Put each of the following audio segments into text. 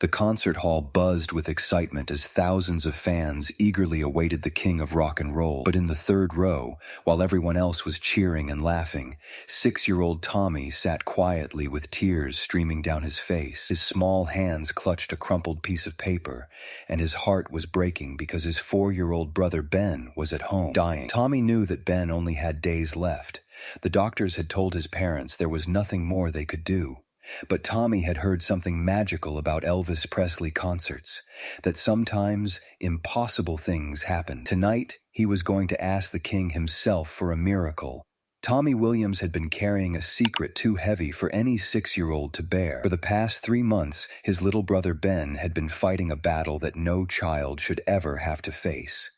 The concert hall buzzed with excitement as thousands of fans eagerly awaited the king of rock and roll. But in the third row, while everyone else was cheering and laughing, 6-year-old Tommy sat quietly with tears streaming down his face. His small hands clutched a crumpled piece of paper, and his heart was breaking because his 4-year-old brother Ben was at home, dying. Tommy knew that Ben only had days left. The doctors had told his parents there was nothing more they could do. But Tommy had heard something magical about Elvis Presley concerts, that sometimes impossible things happen. Tonight, he was going to ask the king himself for a miracle. Tommy Williams had been carrying a secret too heavy for any 6-year-old to bear. For the past 3 months, his little brother Ben had been fighting a battle that no child should ever have to face.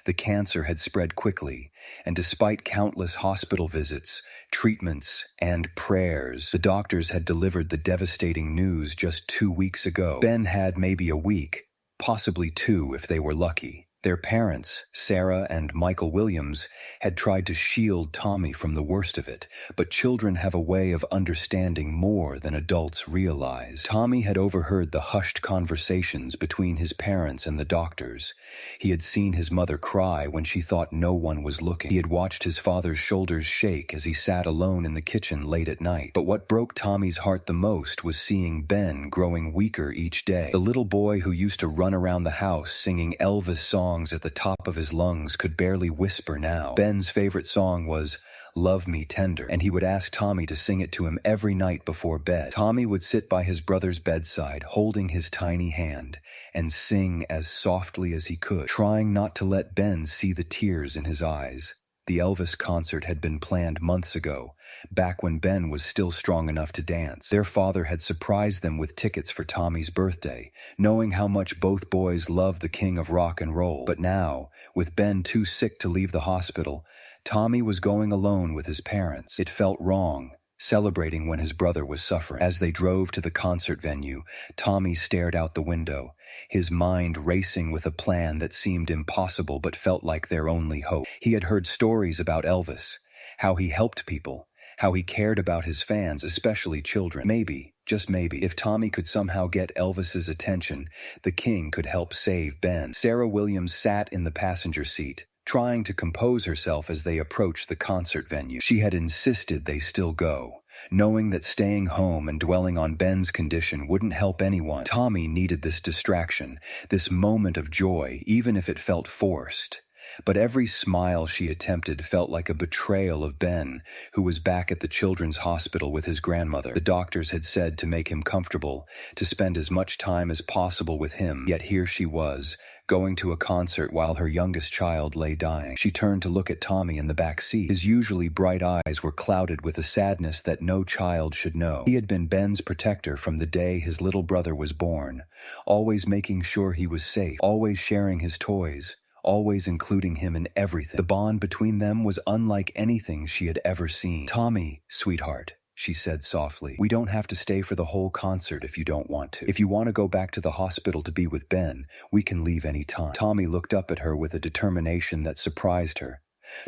The cancer had spread quickly, and despite countless hospital visits, treatments, and prayers, the doctors had delivered the devastating news just 2 weeks ago. Ben had maybe a week, possibly 2 if they were lucky. Their parents, Sarah and Michael Williams, had tried to shield Tommy from the worst of it, but children have a way of understanding more than adults realize. Tommy had overheard the hushed conversations between his parents and the doctors. He had seen his mother cry when she thought no one was looking. He had watched his father's shoulders shake as he sat alone in the kitchen late at night. But what broke Tommy's heart the most was seeing Ben growing weaker each day. The little boy who used to run around the house singing Elvis songs at the top of his lungs could barely whisper now. Ben's favorite song was "Love Me Tender," and he would ask Tommy to sing it to him every night before bed. Tommy would sit by his brother's bedside, holding his tiny hand, and sing as softly as he could, trying not to let Ben see the tears in his eyes. The Elvis concert had been planned months ago, back when Ben was still strong enough to dance. Their father had surprised them with tickets for Tommy's birthday, knowing how much both boys loved the king of rock and roll. But now, with Ben too sick to leave the hospital, Tommy was going alone with his parents. It felt wrong, celebrating when his brother was suffering. As they drove to the concert venue, Tommy stared out the window, his mind racing with a plan that seemed impossible but felt like their only hope. He had heard stories about Elvis, how he helped people, how he cared about his fans, especially children. Maybe, just maybe, if Tommy could somehow get Elvis's attention, the king could help save Ben. Sarah Williams sat in the passenger seat, trying to compose herself as they approached the concert venue. She had insisted they still go, knowing that staying home and dwelling on Ben's condition wouldn't help anyone. Tommy needed this distraction, this moment of joy, even if it felt forced. But every smile she attempted felt like a betrayal of Ben, who was back at the children's hospital with his grandmother. The doctors had said to make him comfortable, to spend as much time as possible with him, yet here she was, going to a concert while her youngest child lay dying. She turned to look at Tommy in the back seat. His usually bright eyes were clouded with a sadness that no child should know. He had been Ben's protector from the day his little brother was born, always making sure he was safe, always sharing his toys, always including him in everything. The bond between them was unlike anything she had ever seen. "Tommy, sweetheart," she said softly, "we don't have to stay for the whole concert if you don't want to. If you want to go back to the hospital to be with Ben, we can leave any time." Tommy looked up at her with a determination that surprised her.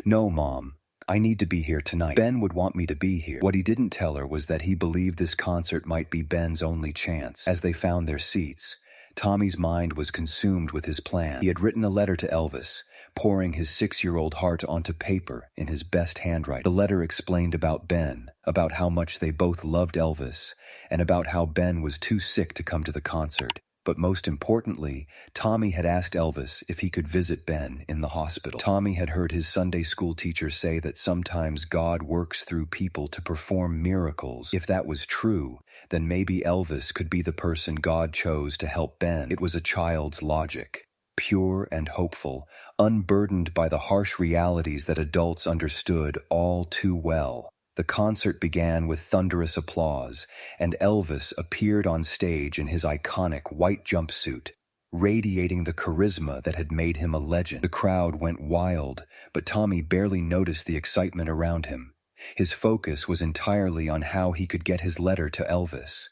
"No, Mom. I need to be here tonight. Ben would want me to be here." What he didn't tell her was that he believed this concert might be Ben's only chance. As they found their seats, Tommy's mind was consumed with his plan. He had written a letter to Elvis, pouring his 6-year-old heart onto paper in his best handwriting. The letter explained about Ben, about how much they both loved Elvis, and about how Ben was too sick to come to the concert. But most importantly, Tommy had asked Elvis if he could visit Ben in the hospital. Tommy had heard his Sunday school teacher say that sometimes God works through people to perform miracles. If that was true, then maybe Elvis could be the person God chose to help Ben. It was a child's logic, pure and hopeful, unburdened by the harsh realities that adults understood all too well. The concert began with thunderous applause, and Elvis appeared on stage in his iconic white jumpsuit, radiating the charisma that had made him a legend. The crowd went wild, but Tommy barely noticed the excitement around him. His focus was entirely on how he could get his letter to Elvis.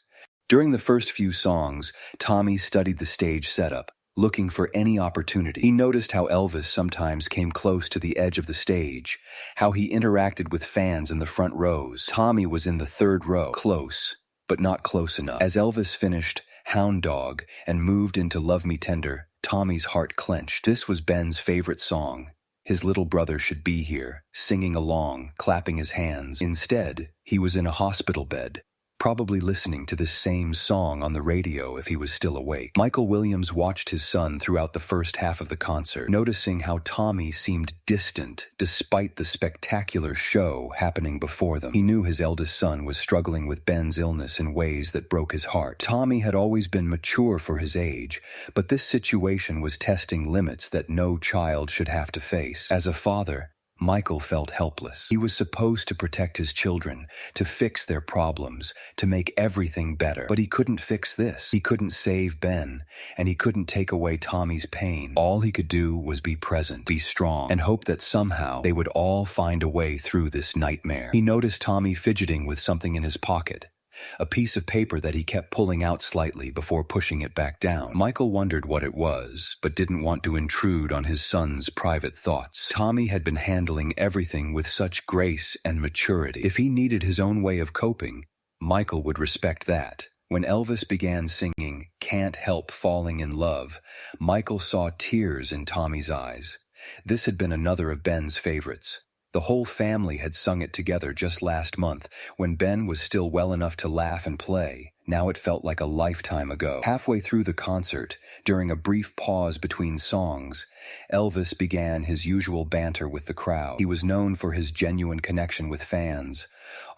During the first few songs, Tommy studied the stage setup, looking for any opportunity. He noticed how Elvis sometimes came close to the edge of the stage, how he interacted with fans in the front rows. Tommy was in the third row, close, but not close enough. As Elvis finished Hound Dog, and moved into Love Me Tender, Tommy's heart clenched. This was Ben's favorite song. His little brother should be here, singing along, clapping his hands. Instead, he was in a hospital bed, probably listening to this same song on the radio if he was still awake. Michael Williams watched his son throughout the first half of the concert, noticing how Tommy seemed distant despite the spectacular show happening before them. He knew his eldest son was struggling with Ben's illness in ways that broke his heart. Tommy had always been mature for his age, but this situation was testing limits that no child should have to face. As a father, Michael felt helpless. He was supposed to protect his children, to fix their problems, to make everything better. But he couldn't fix this. He couldn't save Ben, and he couldn't take away Tommy's pain. All he could do was be present, be strong, and hope that somehow they would all find a way through this nightmare. He noticed Tommy fidgeting with something in his pocket, a piece of paper that he kept pulling out slightly before pushing it back down. Michael wondered what it was, but didn't want to intrude on his son's private thoughts. Tommy had been handling everything with such grace and maturity. If he needed his own way of coping, Michael would respect that. When Elvis began singing "Can't Help Falling in Love," Michael saw tears in Tommy's eyes. This had been another of Ben's favorites. The whole family had sung it together just last month, when Ben was still well enough to laugh and play. Now it felt like a lifetime ago. Halfway through the concert, during a brief pause between songs, Elvis began his usual banter with the crowd. He was known for his genuine connection with fans,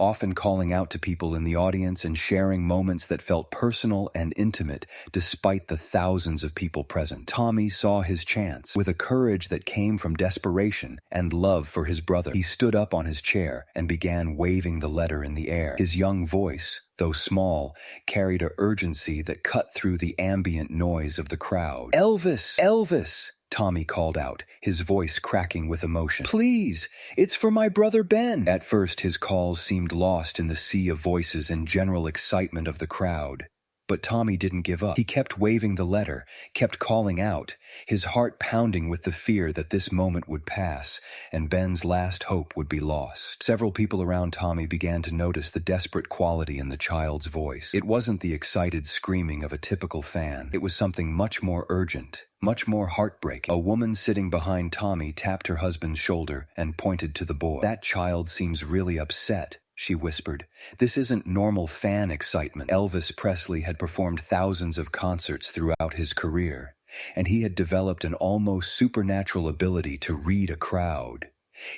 often calling out to people in the audience and sharing moments that felt personal and intimate despite the thousands of people present. Tommy saw his chance. With a courage that came from desperation and love for his brother, he stood up on his chair and began waving the letter in the air. His young voice, though small, carried an urgency that cut through the ambient noise of the crowd. "Elvis! Elvis!" Tommy called out, his voice cracking with emotion. "Please, it's for my brother Ben." At first, his calls seemed lost in the sea of voices and general excitement of the crowd. But Tommy didn't give up. He kept waving the letter, kept calling out, his heart pounding with the fear that this moment would pass and Ben's last hope would be lost. Several people around Tommy began to notice the desperate quality in the child's voice. It wasn't the excited screaming of a typical fan. It was something much more urgent, much more heartbreaking. A woman sitting behind Tommy tapped her husband's shoulder and pointed to the boy. "That child seems really upset," she whispered. "This isn't normal fan excitement." Elvis Presley had performed thousands of concerts throughout his career, and he had developed an almost supernatural ability to read a crowd.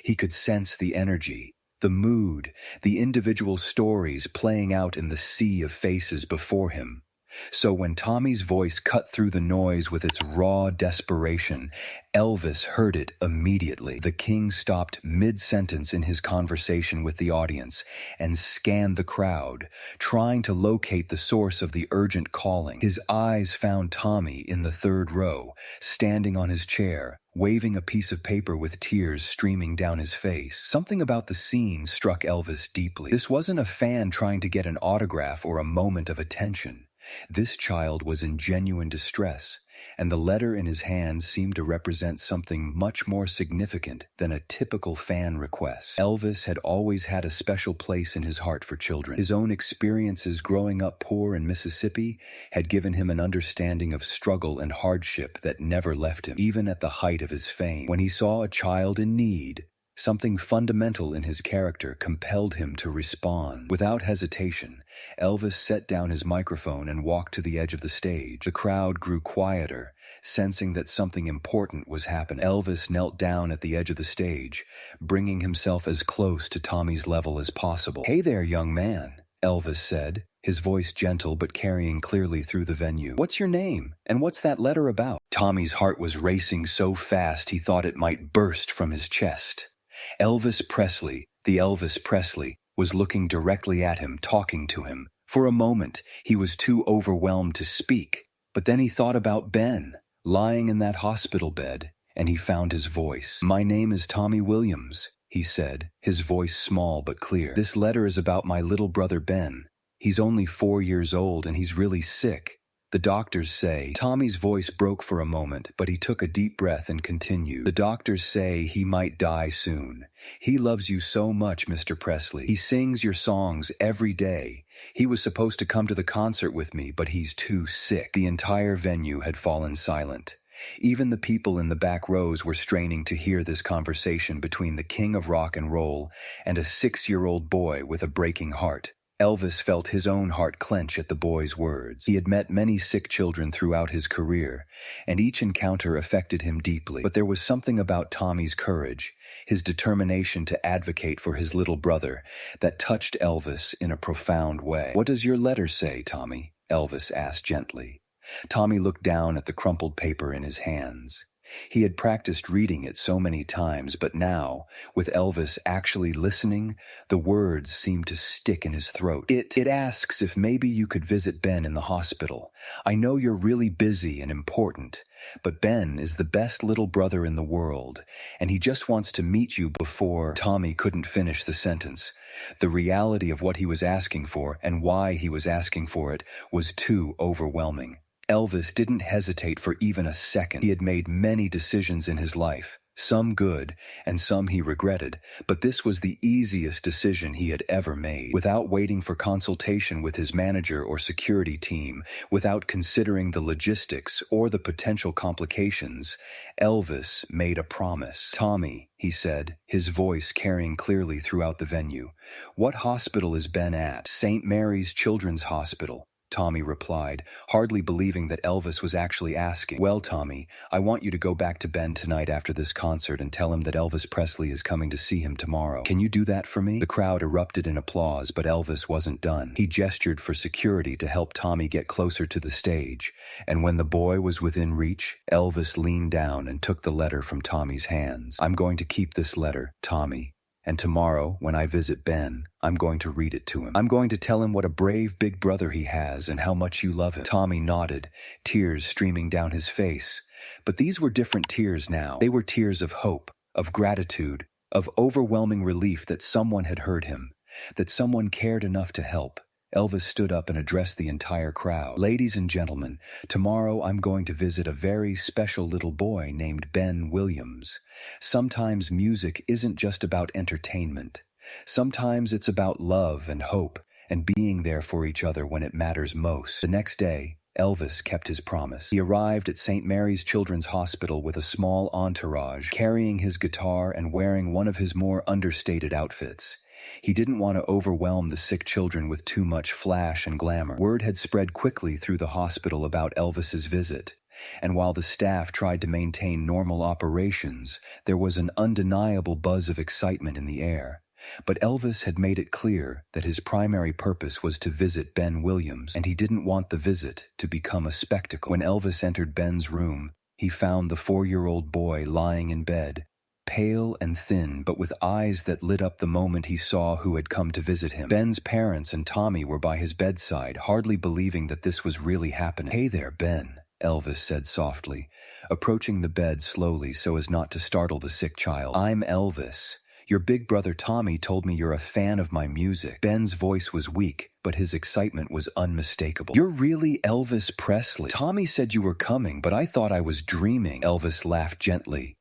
He could sense the energy, the mood, the individual stories playing out in the sea of faces before him. So when Tommy's voice cut through the noise with its raw desperation, Elvis heard it immediately. The king stopped mid-sentence in his conversation with the audience and scanned the crowd, trying to locate the source of the urgent calling. His eyes found Tommy in the third row, standing on his chair, waving a piece of paper with tears streaming down his face. Something about the scene struck Elvis deeply. This wasn't a fan trying to get an autograph or a moment of attention. This child was in genuine distress, and the letter in his hand seemed to represent something much more significant than a typical fan request. Elvis had always had a special place in his heart for children. His own experiences growing up poor in Mississippi had given him an understanding of struggle and hardship that never left him, even at the height of his fame. When he saw a child in need, something fundamental in his character compelled him to respond. Without hesitation, Elvis set down his microphone and walked to the edge of the stage. The crowd grew quieter, sensing that something important was happening. Elvis knelt down at the edge of the stage, bringing himself as close to Tommy's level as possible. "Hey there, young man," Elvis said, his voice gentle but carrying clearly through the venue. "What's your name, and what's that letter about?" Tommy's heart was racing so fast he thought it might burst from his chest. Elvis Presley, the Elvis Presley, was looking directly at him, talking to him. For a moment, he was too overwhelmed to speak, but then he thought about Ben, lying in that hospital bed, and he found his voice. "My name is Tommy Williams," he said, his voice small but clear. "This letter is about my little brother Ben. He's only 4 years old and he's really sick. The doctors say. Tommy's voice broke for a moment, but he took a deep breath and continued. The doctors say he might die soon. He loves you so much, Mr. Presley. He sings your songs every day. He was supposed to come to the concert with me, but he's too sick. The entire venue had fallen silent. Even the people in the back rows were straining to hear this conversation between the king of rock and roll and a 6-year-old boy with a breaking heart. Elvis felt his own heart clench at the boy's words. He had met many sick children throughout his career, and each encounter affected him deeply. But there was something about Tommy's courage, his determination to advocate for his little brother, that touched Elvis in a profound way. "What does your letter say, Tommy?" Elvis asked gently. Tommy looked down at the crumpled paper in his hands. He had practiced reading it so many times, but now, with Elvis actually listening, the words seemed to stick in his throat. It asks if maybe you could visit Ben in the hospital. I know you're really busy and important, but Ben is the best little brother in the world, and he just wants to meet you before—" Tommy couldn't finish the sentence. The reality of what he was asking for and why he was asking for it was too overwhelming. Elvis didn't hesitate for even a second. He had made many decisions in his life, some good and some he regretted, but this was the easiest decision he had ever made. Without waiting for consultation with his manager or security team, without considering the logistics or the potential complications, Elvis made a promise. "Tommy," he said, his voice carrying clearly throughout the venue, "what hospital is Ben at?" "St. Mary's Children's Hospital," Tommy replied, hardly believing that Elvis was actually asking. "Well, Tommy, I want you to go back to Ben tonight after this concert and tell him that Elvis Presley is coming to see him tomorrow. Can you do that for me?" The crowd erupted in applause, but Elvis wasn't done. He gestured for security to help Tommy get closer to the stage, and when the boy was within reach, Elvis leaned down and took the letter from Tommy's hands. "I'm going to keep this letter, Tommy. And tomorrow, when I visit Ben, I'm going to read it to him. I'm going to tell him what a brave big brother he has and how much you love him." Tommy nodded, tears streaming down his face. But these were different tears now. They were tears of hope, of gratitude, of overwhelming relief that someone had heard him, that someone cared enough to help. Elvis stood up and addressed the entire crowd. "Ladies and gentlemen, tomorrow I'm going to visit a very special little boy named Ben Williams. Sometimes music isn't just about entertainment. Sometimes it's about love and hope and being there for each other when it matters most." The next day, Elvis kept his promise. He arrived at St. Mary's Children's Hospital with a small entourage, carrying his guitar and wearing one of his more understated outfits. He didn't want to overwhelm the sick children with too much flash and glamour. Word had spread quickly through the hospital about Elvis's visit, and while the staff tried to maintain normal operations, there was an undeniable buzz of excitement in the air. But Elvis had made it clear that his primary purpose was to visit Ben Williams, and he didn't want the visit to become a spectacle. When Elvis entered Ben's room, he found the 4-year-old boy lying in bed, pale and thin, but with eyes that lit up the moment he saw who had come to visit him. Ben's parents and Tommy were by his bedside, hardly believing that this was really happening. "Hey there, Ben," Elvis said softly, approaching the bed slowly so as not to startle the sick child. "I'm Elvis. Your big brother Tommy told me you're a fan of my music." Ben's voice was weak, but his excitement was unmistakable. "You're really Elvis Presley. Tommy said you were coming, but I thought I was dreaming." Elvis laughed gently.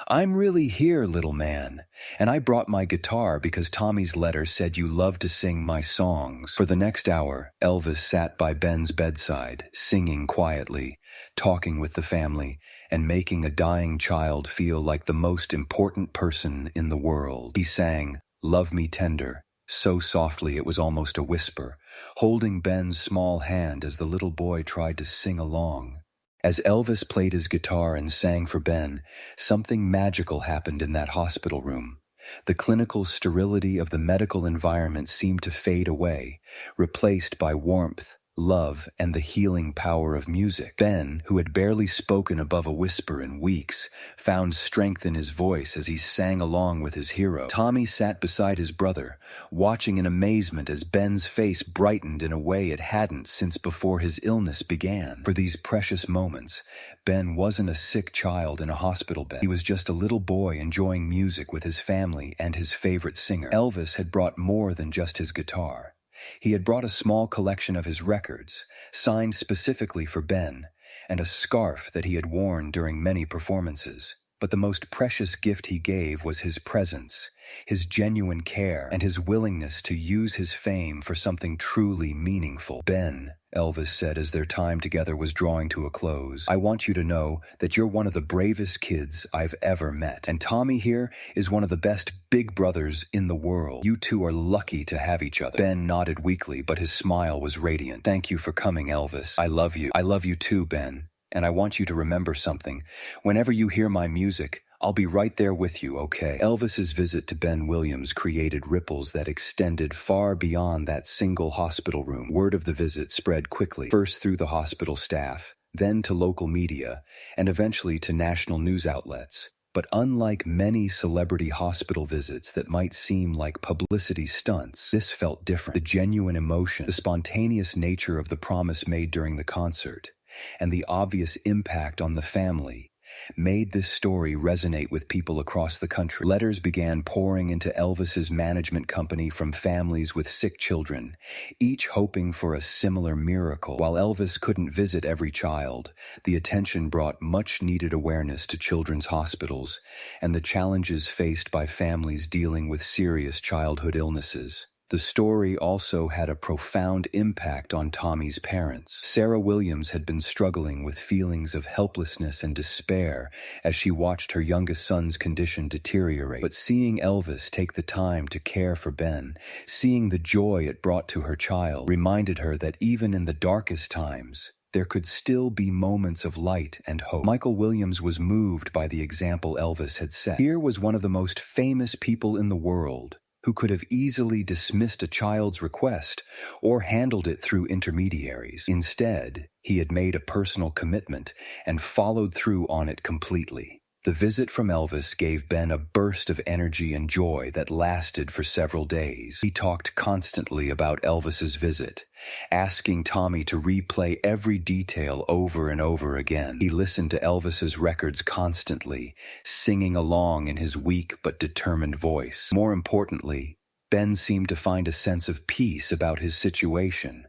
"I'm really here, little man, and I brought my guitar because Tommy's letter said you love to sing my songs." For the next hour, Elvis sat by Ben's bedside, singing quietly, talking with the family, and making a dying child feel like the most important person in the world. He sang, "Love Me Tender," so softly it was almost a whisper, holding Ben's small hand as the little boy tried to sing along. As Elvis played his guitar and sang for Ben, something magical happened in that hospital room. The clinical sterility of the medical environment seemed to fade away, replaced by warmth, love, and the healing power of music. Ben, who had barely spoken above a whisper in weeks, found strength in his voice as he sang along with his hero. Tommy sat beside his brother, watching in amazement as Ben's face brightened in a way it hadn't since before his illness began. For these precious moments, Ben wasn't a sick child in a hospital bed. He was just a little boy enjoying music with his family and his favorite singer. Elvis had brought more than just his guitar. He had brought a small collection of his records, signed specifically for Ben, and a scarf that he had worn during many performances. But the most precious gift he gave was his presence, his genuine care, and his willingness to use his fame for something truly meaningful. "Ben," Elvis said as their time together was drawing to a close, "I want you to know that you're one of the bravest kids I've ever met. And Tommy here is one of the best big brothers in the world. You two are lucky to have each other." Ben nodded weakly, but his smile was radiant. "Thank you for coming, Elvis. I love you. I love you too, Ben. And I want you to remember something. Whenever you hear my music, I'll be right there with you, okay?" Elvis's visit to Ben Williams created ripples that extended far beyond that single hospital room. Word of the visit spread quickly, first through the hospital staff, then to local media, and eventually to national news outlets. But unlike many celebrity hospital visits that might seem like publicity stunts, this felt different. The genuine emotion, the spontaneous nature of the promise made during the concert, and the obvious impact on the family made this story resonate with people across the country. Letters began pouring into Elvis's management company from families with sick children, each hoping for a similar miracle. While Elvis couldn't visit every child, the attention brought much-needed awareness to children's hospitals and the challenges faced by families dealing with serious childhood illnesses. The story also had a profound impact on Tommy's parents. Sarah Williams had been struggling with feelings of helplessness and despair as she watched her youngest son's condition deteriorate. But seeing Elvis take the time to care for Ben, seeing the joy it brought to her child, reminded her that even in the darkest times, there could still be moments of light and hope. Michael Williams was moved by the example Elvis had set. Here was one of the most famous people in the world, who could have easily dismissed a child's request or handled it through intermediaries. Instead, he had made a personal commitment and followed through on it completely. The visit from Elvis gave Ben a burst of energy and joy that lasted for several days. He talked constantly about Elvis's visit, asking Tommy to replay every detail over and over again. He listened to Elvis's records constantly, singing along in his weak but determined voice. More importantly, Ben seemed to find a sense of peace about his situation.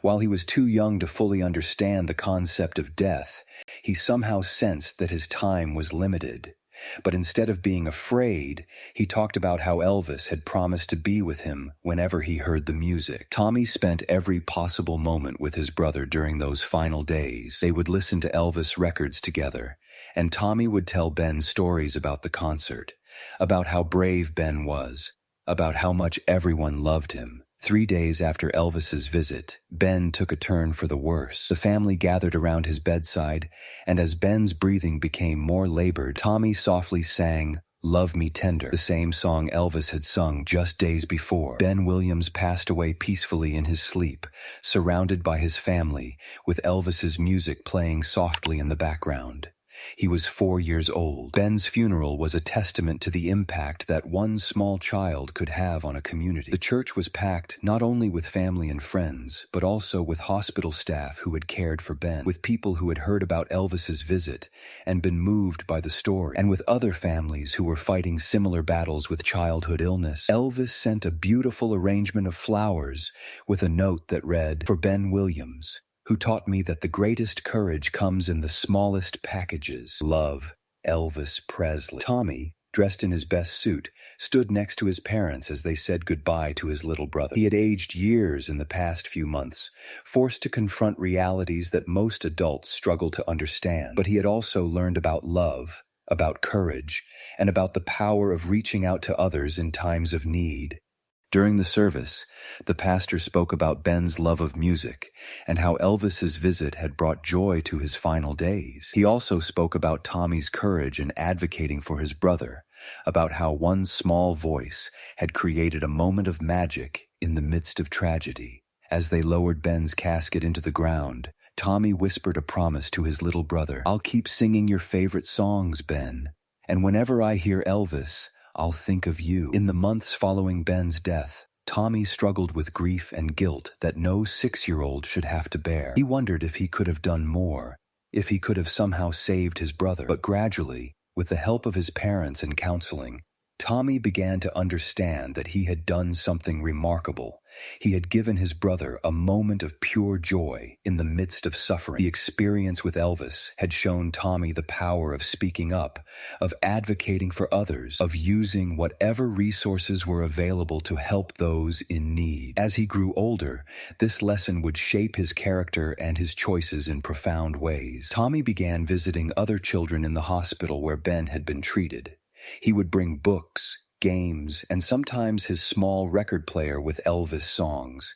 While he was too young to fully understand the concept of death, he somehow sensed that his time was limited. But instead of being afraid, he talked about how Elvis had promised to be with him whenever he heard the music. Tommy spent every possible moment with his brother during those final days. They would listen to Elvis records together, and Tommy would tell Ben stories about the concert, about how brave Ben was, about how much everyone loved him. 3 days after Elvis's visit, Ben took a turn for the worse. The family gathered around his bedside, and as Ben's breathing became more labored, Tommy softly sang "Love Me Tender," the same song Elvis had sung just days before. Ben Williams passed away peacefully in his sleep, surrounded by his family, with Elvis's music playing softly in the background. He was 4 years old. Ben's funeral was a testament to the impact that one small child could have on a community. The church was packed not only with family and friends, but also with hospital staff who had cared for Ben, with people who had heard about Elvis's visit and been moved by the story, and with other families who were fighting similar battles with childhood illness. Elvis sent a beautiful arrangement of flowers with a note that read, "For Ben Williams, who taught me that the greatest courage comes in the smallest packages. Love, Elvis Presley." Tommy, dressed in his best suit, stood next to his parents as they said goodbye to his little brother. He had aged years in the past few months, forced to confront realities that most adults struggle to understand. But he had also learned about love, about courage, and about the power of reaching out to others in times of need. During the service, the pastor spoke about Ben's love of music and how Elvis's visit had brought joy to his final days. He also spoke about Tommy's courage in advocating for his brother, about how one small voice had created a moment of magic in the midst of tragedy. As they lowered Ben's casket into the ground, Tommy whispered a promise to his little brother. "I'll keep singing your favorite songs, Ben, and whenever I hear Elvis, I'll think of you." In the months following Ben's death, Tommy struggled with grief and guilt that no 6-year-old should have to bear. He wondered if he could have done more, if he could have somehow saved his brother. But gradually, with the help of his parents and counseling, Tommy began to understand that he had done something remarkable. He had given his brother a moment of pure joy in the midst of suffering. The experience with Elvis had shown Tommy the power of speaking up, of advocating for others, of using whatever resources were available to help those in need. As he grew older, this lesson would shape his character and his choices in profound ways. Tommy began visiting other children in the hospital where Ben had been treated. He would bring books, games, and sometimes his small record player with Elvis songs.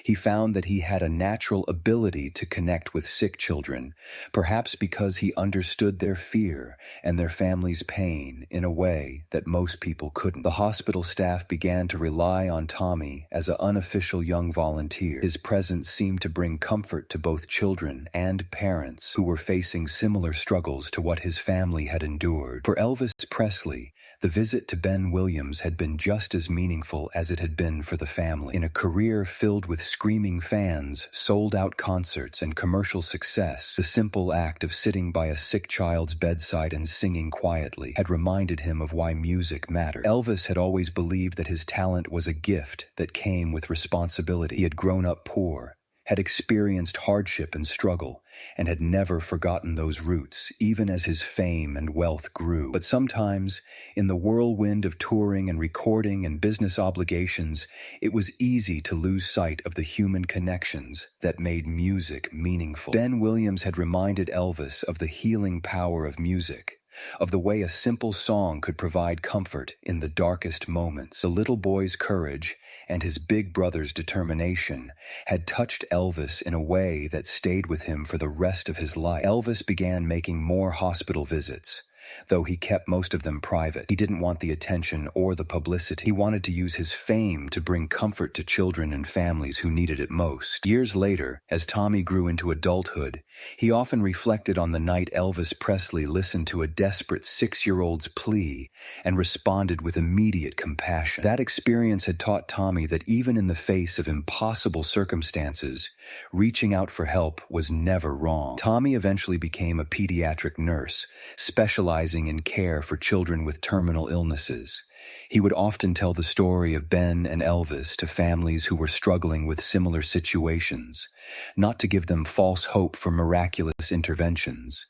He found that he had a natural ability to connect with sick children, perhaps because he understood their fear and their family's pain in a way that most people couldn't. The hospital staff began to rely on Tommy as an unofficial young volunteer. His presence seemed to bring comfort to both children and parents who were facing similar struggles to what his family had endured. For Elvis Presley, the visit to Ben Williams had been just as meaningful as it had been for the family. In a career filled with screaming fans, sold-out concerts, and commercial success, the simple act of sitting by a sick child's bedside and singing quietly had reminded him of why music mattered. Elvis had always believed that his talent was a gift that came with responsibility. He had grown up poor, had experienced hardship and struggle, and had never forgotten those roots, even as his fame and wealth grew. But sometimes, in the whirlwind of touring and recording and business obligations, it was easy to lose sight of the human connections that made music meaningful. Ben Williams had reminded Elvis of the healing power of music, of the way a simple song could provide comfort in the darkest moments. The little boy's courage and his big brother's determination had touched Elvis in a way that stayed with him for the rest of his life. Elvis began making more hospital visits, though he kept most of them private. He didn't want the attention or the publicity. He wanted to use his fame to bring comfort to children and families who needed it most. Years later, as Tommy grew into adulthood, he often reflected on the night Elvis Presley listened to a desperate 6-year-old's plea and responded with immediate compassion. That experience had taught Tommy that even in the face of impossible circumstances, reaching out for help was never wrong. Tommy eventually became a pediatric nurse, specializing in care for children with terminal illnesses. He would often tell the story of Ben and Elvis to families who were struggling with similar situations, not to give them false hope for miraculous interventions,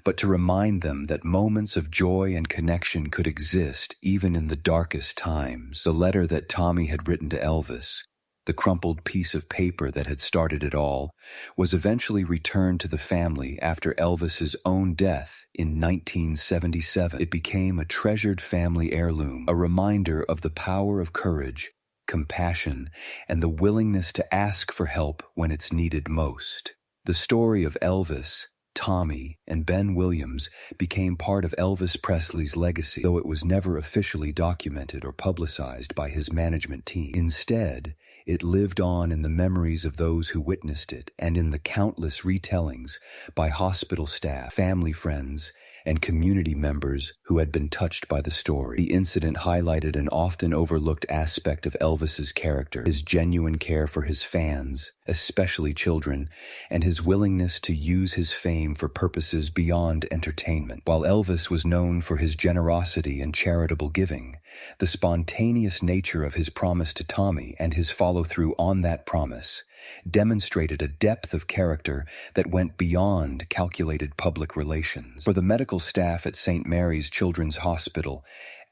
but to remind them that moments of joy and connection could exist even in the darkest times. The letter that Tommy had written to Elvis, the crumpled piece of paper that had started it all, was eventually returned to the family after Elvis's own death in 1977. It became a treasured family heirloom, a reminder of the power of courage, compassion, and the willingness to ask for help when it's needed most. The story of Elvis, Tommy, and Ben Williams became part of Elvis Presley's legacy, though it was never officially documented or publicized by his management team. Instead, it lived on in the memories of those who witnessed it and in the countless retellings by hospital staff, family friends, and community members who had been touched by the story. The incident highlighted an often overlooked aspect of Elvis's character, his genuine care for his fans, especially children, and his willingness to use his fame for purposes beyond entertainment. While Elvis was known for his generosity and charitable giving, the spontaneous nature of his promise to Tommy and his follow-through on that promise demonstrated a depth of character that went beyond calculated public relations. For the medical staff at St. Mary's Children's Hospital,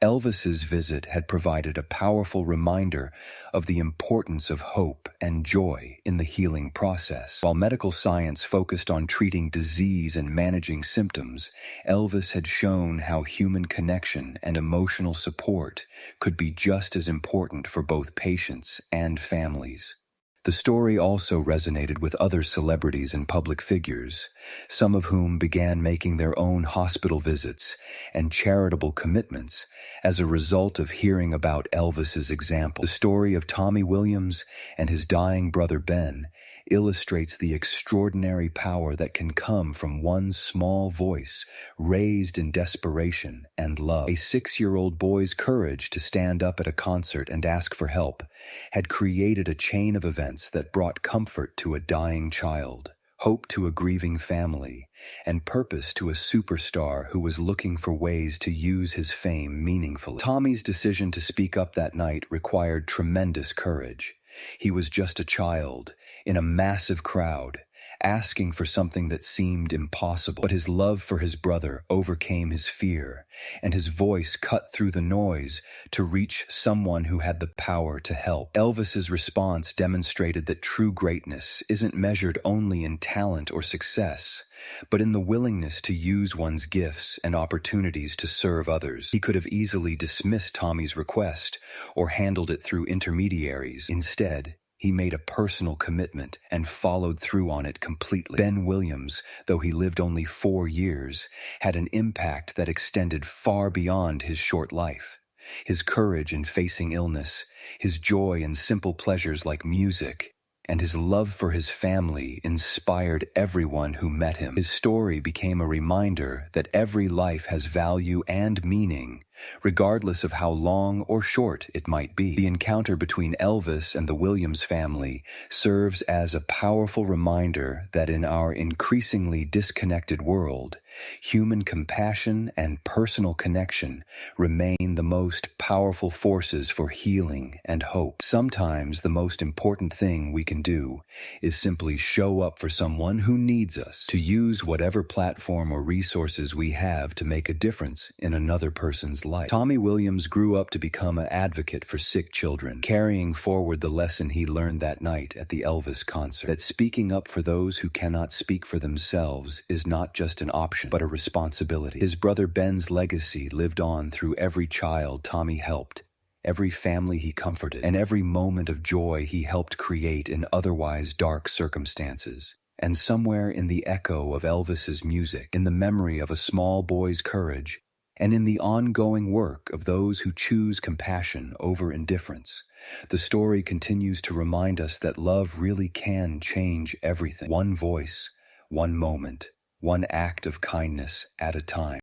Elvis's visit had provided a powerful reminder of the importance of hope and joy in the healing process. While medical science focused on treating disease and managing symptoms, Elvis had shown how human connection and emotional support could be just as important for both patients and families. The story also resonated with other celebrities and public figures, some of whom began making their own hospital visits and charitable commitments as a result of hearing about Elvis's example. The story of Tommy Williams and his dying brother Ben illustrates the extraordinary power that can come from one small voice raised in desperation and love. A 6-year-old boy's courage to stand up at a concert and ask for help had created a chain of events that brought comfort to a dying child, hope to a grieving family, and purpose to a superstar who was looking for ways to use his fame meaningfully. Tommy's decision to speak up that night required tremendous courage. He was just a child, in a massive crowd, asking for something that seemed impossible. But his love for his brother overcame his fear, and his voice cut through the noise to reach someone who had the power to help. Elvis's response demonstrated that true greatness isn't measured only in talent or success, but in the willingness to use one's gifts and opportunities to serve others. He could have easily dismissed Tommy's request or handled it through intermediaries. Instead, he made a personal commitment and followed through on it completely. Ben Williams, though he lived only 4 years, had an impact that extended far beyond his short life. His courage in facing illness, his joy in simple pleasures like music, and his love for his family inspired everyone who met him. His story became a reminder that every life has value and meaning, regardless of how long or short it might be. The encounter between Elvis and the Williams family serves as a powerful reminder that in our increasingly disconnected world, human compassion and personal connection remain the most powerful forces for healing and hope. Sometimes the most important thing we can do is simply show up for someone who needs us, to use whatever platform or resources we have to make a difference in another person's life. Tommy Williams grew up to become an advocate for sick children, carrying forward the lesson he learned that night at the Elvis concert, that speaking up for those who cannot speak for themselves is not just an option, but a responsibility. His brother Ben's legacy lived on through every child Tommy helped, every family he comforted, and every moment of joy he helped create in otherwise dark circumstances. And somewhere in the echo of Elvis's music, in the memory of a small boy's courage, and in the ongoing work of those who choose compassion over indifference, the story continues to remind us that love really can change everything. One voice, one moment, one act of kindness at a time.